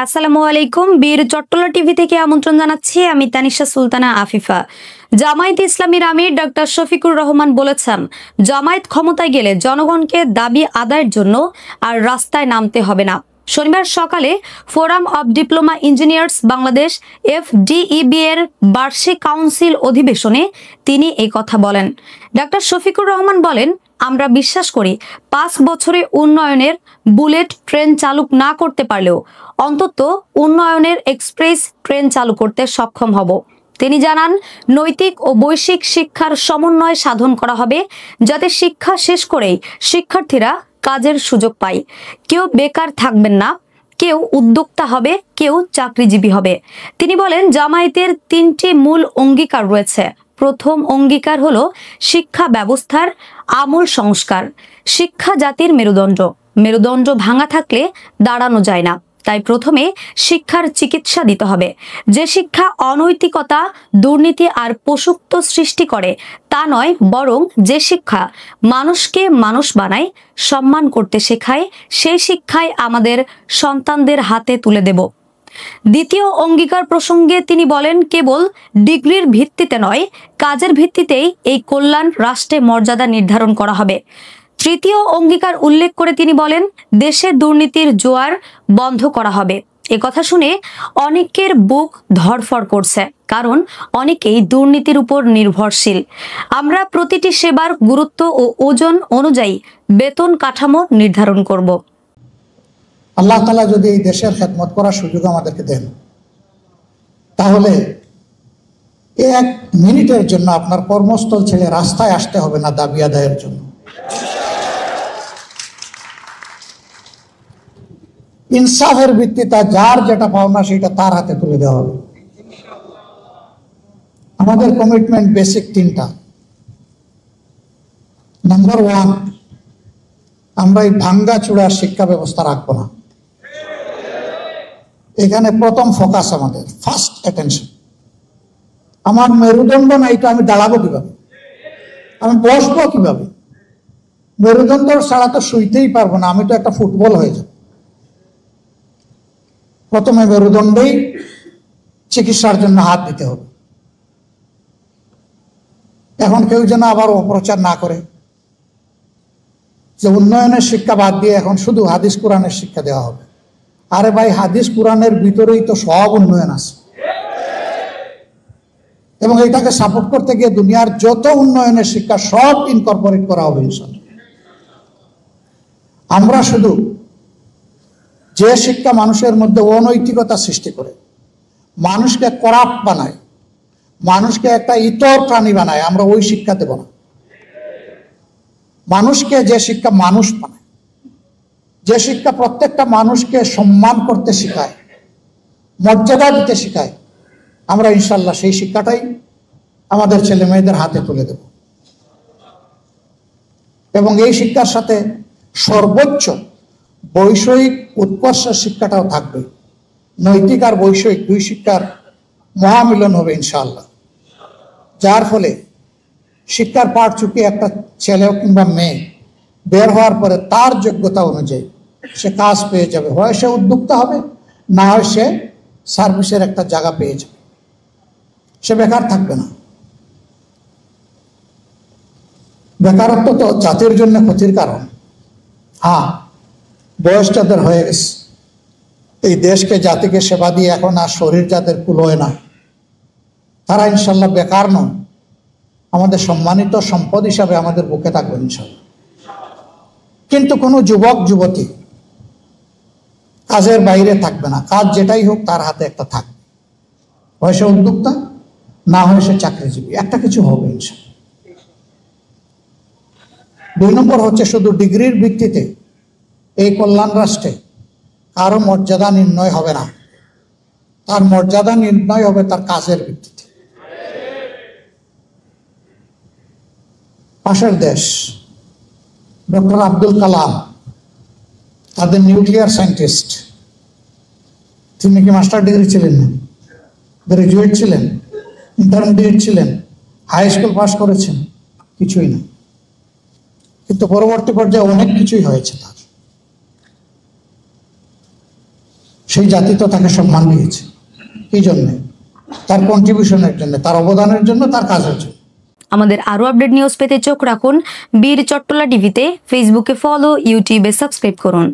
আসসালামু আলাইকুম। বীর চট্টলা টিভি থেকে আমন্ত্রণ জানাচ্ছি। আমি তানিশা সুলতানা আফিফা। জামায়াত ইসলামীর আমির ডক্টর শফিকুর রহমান বলেছেন, জামায়াত ক্ষমতায় গেলে জনগণকে দাবি আদায়ের জন্য আর রাস্তায় নামতে হবে না। শনিবার সকালে forum of diploma engineers Bangladesh FDEB এর বার্ষিক কাউন্সিল অধিবেশনে তিনি এই কথা বলেন। ডক্টর শফিকুর রহমান বলেন, আমরা বিশ্বাস করি 5 বছরে উন্নয়নের বুলেট ট্রেন চালু না করতে পারলেও অন্তত উন্নয়নের এক্সপ্রেস ট্রেন চালু করতে সক্ষম হব। তিনি জানান, নৈতিক ও বৈশ্বিক শিক্ষার সমন্বয় সাধন করা হবে, যাতে শিক্ষা শেষ করেই শিক্ষার্থীরা কাজের সুযোগ পায়। কেউ বেকার থাকবেন না, কেউ উদ্যোক্তা হবে, কেউ চাকরিজীবী হবে। তিনি বলেন, জামায়াতের 3টি মূল অঙ্গীকার রয়েছে। প্রথম অঙ্গীকার হলো শিক্ষা ব্যবস্থার আমূল সংস্কার। শিক্ষা জাতির মেরুদণ্ড ভাঙা থাকলে দাঁড়ানো যায় না। তাই প্রথমে শিক্ষার চিকিৎসা দিতে হবে। যে শিক্ষা অনৈতিকতা, দুর্নীতি আর পশুত্ব সৃষ্টি করে তা নয়, বরং যে শিক্ষা মানুষকে মানুষ বানায়, সম্মান করতে শেখায়, সেই শিক্ষায় আমাদের সন্তানদের হাতে তুলে দেব। দ্বিতীয় অঙ্গীকার প্রসঙ্গে তিনি বলেন, কেবল ডিগ্রির ভিত্তিতে নয়, কাজের ভিত্তিতেই এই কল্যাণ রাষ্ট্রে মর্যাদা নির্ধারণ করা হবে। তৃতীয় অঙ্গীকার উল্লেখ করে তিনি বলেন, দেশে দুর্নীতির জোয়ার বন্ধ করা হবে। কথা শুনে অনেকের বুক ধড়ফড় করছে, কারণ অনেকেই দুর্নীতির উপর নির্ভরশীল। আমরা প্রতিটি সেবার গুরুত্ব ও ওজন অনুযায়ী বেতন কাঠামো নির্ধারণ করব। আল্লাহ তাআলা যদি এই দেশের খেদমত করার সুযোগ আমাদেরকে দেন, তাহলে 1 মিনিটের জন্য আপনার কর্মস্থল ছেড়ে রাস্তায় আসতে হবে না দাবি আদায়ের জন্য। ইনসাফের ভিত্তিতে যার যেটা পাওনা সেটা তার হাতে তুলে দেওয়া হবে। আমাদের কমিটমেন্ট বেসিক 3টা। নাম্বার 1, আমরা এই ভাঙ্গা চূড়ার শিক্ষা ব্যবস্থা রাখবো না। এখানে প্রথম ফোকাস আমাদের, ফার্স্ট অ্যাটেনশন। আমার মেরুদণ্ড নাই তো আমি দাঁড়াবো কিভাবে, আমি বসবো কিভাবে? মেরুদণ্ড ছাড়া তো শুইতেই পারবো না, আমি তো একটা ফুটবল হয়ে যাব। প্রথমে মেরুদণ্ডেই চিকিৎসার জন্য হাত দিতে হবে। এখন কেউ যেন আবার অপপ্রচার না করে যে উন্নয়নের শিক্ষা বাদ দিয়ে এখন শুধু হাদিস কোরআনের শিক্ষা দেওয়া হবে। আরে ভাই, হাদিস কোরআনের ভিতরেই তো সব উন্নয়ন আছে, এবং এটাকে সাপোর্ট করতে গিয়ে দুনিয়ার যত উন্নয়নের শিক্ষা সব ইনকর্পোরেট করা হবে ইনশাআল্লাহ। আমরা শুধু যে শিক্ষা মানুষের মধ্যে অনৈতিকতা সৃষ্টি করে, মানুষকে করাপ্ট বানায়, মানুষকে একটা ইতর প্রাণী বানায়, আমরা ওই শিক্ষা দেব না। মানুষকে যে শিক্ষা মানুষ বানায়, যে শিক্ষা প্রত্যেকটা মানুষকে সম্মান করতে শেখায়, মর্যাদা দিতে শেখায়, আমরা ইনশাল্লাহ সেই শিক্ষাটাই আমাদের ছেলে মেয়েদের হাতে তুলে দেব। এবং এই শিক্ষার সাথে সর্বোচ্চ বৈষয়িক উৎকর্ষের শিক্ষাটাও থাকবে। নৈতিক আর বৈষয়িক 2 শিক্ষার মহামিলন হবে ইনশাআল্লাহ, যার ফলে শিক্ষার পাঠ চুকে একটা ছেলে কিংবা মেয়ে বের হওয়ার পরে তার যোগ্যতা অনুযায়ী সে কাজ পেয়ে যাবে। হয় সে উদ্যোক্তা হবে, না হয় সে সার্ভিসের একটা জায়গা পেয়ে যাবে, সে বেকার থাকবে না। বেকারত্ব তো জাতির জন্য ক্ষতির কারণ। হ্যাঁ, বয়স যাদের হয়ে গেছে, এই দেশকে জাতিকে সেবা দিয়ে এখন আর শরীর যাদের কুলোয় না, তারা ইনশাল্লাহ বেকার নন, আমাদের সম্মানিত সম্পদ হিসাবে আমাদের বুকে থাকবে ইনশাল্লাহ। কিন্তু কোনো যুবক যুবতী কাজের বাইরে থাকবে না, কাজ যেটাই হোক তার হাতে একটা থাকবে। হয় সে উদ্যোক্তা, না হয় সে চাকরিজীবী, একটা কিছু হবে ইনশাল্লাহ। 2 নম্বর হচ্ছে, শুধু ডিগ্রির ভিত্তিতে এই কল্যাণ রাষ্ট্রে কারো মর্যাদা নির্ণয় হবে না, তার মর্যাদা নির্ণয় হবে তার কাজের ভিত্তিতে। পাশের দেশ ডক্টর আব্দুল কালাম, তাদের নিউক্লিয়ার সায়েন্টিস্ট, তিনি কি মাস্টার ডিগ্রি ছিলেন না? গ্রাজুয়েট ছিলেন, ইন্টারমিডিয়েট ছিলেন, হাই স্কুল পাস করেছেন? কিছুই না। কিন্তু পরবর্তী পর্যায়ে অনেক কিছুই হয়েছে তার। সেই জাতি তো তাকে সম্মান দিয়েছে। এই জন্যে তার কন্ট্রিবিউশনের জন্য, তার অবদানের জন্য, তার কাজের জন্য। আমাদের আরো আপডেট নিউজ পেতে চোখ রাখুন বীর চট্টলা টিভিতে। ফেসবুকে ফলো, ইউটিউবে সাবস্ক্রাইব করুন।